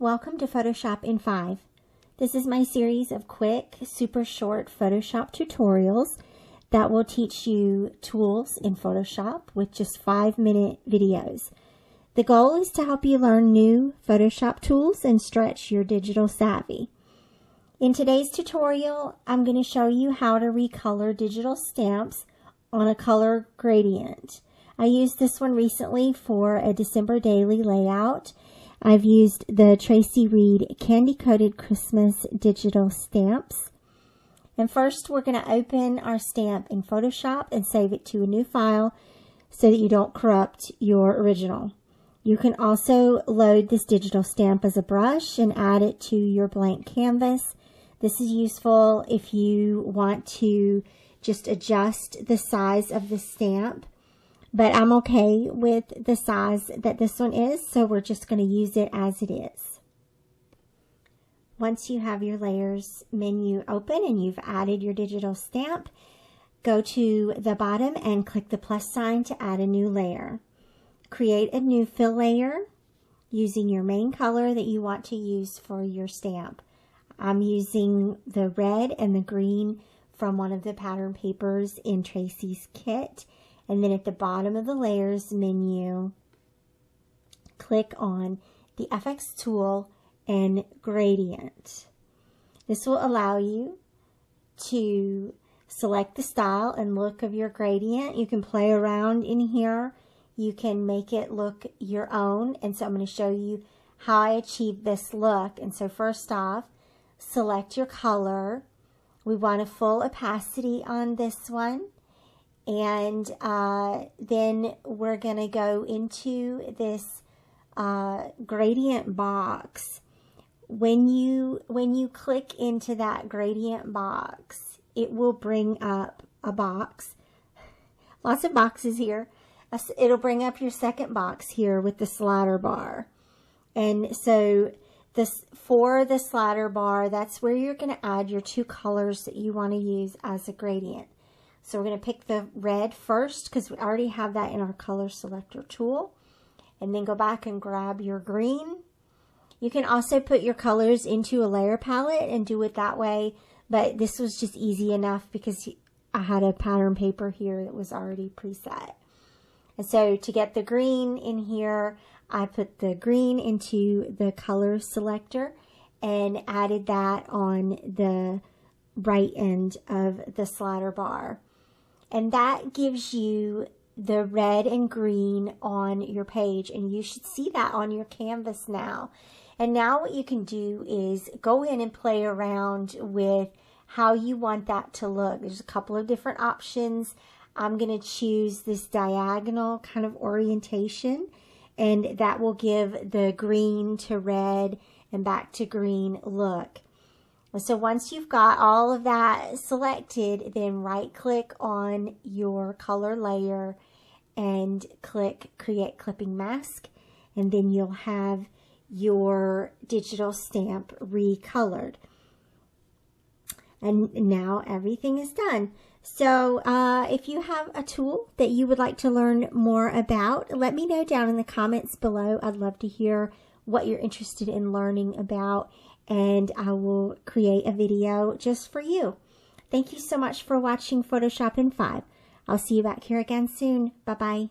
Welcome to Photoshop in 5. This is my series of quick, super short Photoshop tutorials that will teach you tools in Photoshop with just 5-minute videos. The goal is to help you learn new Photoshop tools and stretch your digital savvy. In today's tutorial, I'm going to show you how to recolor digital stamps on a color gradient. I used this one recently for a December daily layout. I've used the Traci Candy Coated Christmas digital stamps. And first we're going to open our stamp in Photoshop and save it to a new file so that you don't corrupt your original. You can also load this digital stamp as a brush and add it to your blank canvas. This is useful if you want to just adjust the size of the stamp. But I'm okay with the size that this one is, so we're just going to use it as it is. Once you have your layers menu open and you've added your digital stamp, go to the bottom and click the plus sign to add a new layer. Create a new fill layer using your main color that you want to use for your stamp. I'm using the red and the green from one of the pattern papers in Traci's kit. And then at the bottom of the layers menu, click on the FX tool and gradient. This will allow you to select the style and look of your gradient. You can play around in here. You can make it look your own. And so I'm going to show you how I achieve this look. And so first off, select your color. We want a full opacity on this one. And then we're going to go into this gradient box. When you click into that gradient box, it will bring up a box. Lots of boxes here. It'll bring up your second box here with the slider bar. And so for the slider bar, that's where you're going to add your two colors that you want to use as a gradient. So we're going to pick the red first because we already have that in our color selector tool. And then go back and grab your green. You can also put your colors into a layer palette and do it that way. But this was just easy enough because I had a pattern paper here that was already preset. And so to get the green in here, I put the green into the color selector and added that on the right end of the slider bar. And that gives you the red and green on your page. And you should see that on your canvas now. And now what you can do is go in and play around with how you want that to look. There's a couple of different options. I'm going to choose this diagonal kind of orientation. And that will give the green to red and back to green look. So once you've got all of that selected, then right click on your color layer and click Create Clipping Mask, and then you'll have your digital stamp recolored. And now everything is done. So if you have a tool that you would like to learn more about, let me know down in the comments below. I'd love to hear what you're interested in learning about, and I will create a video just for you. Thank you so much for watching Photoshop in 5. I'll see you back here again soon. Bye-bye.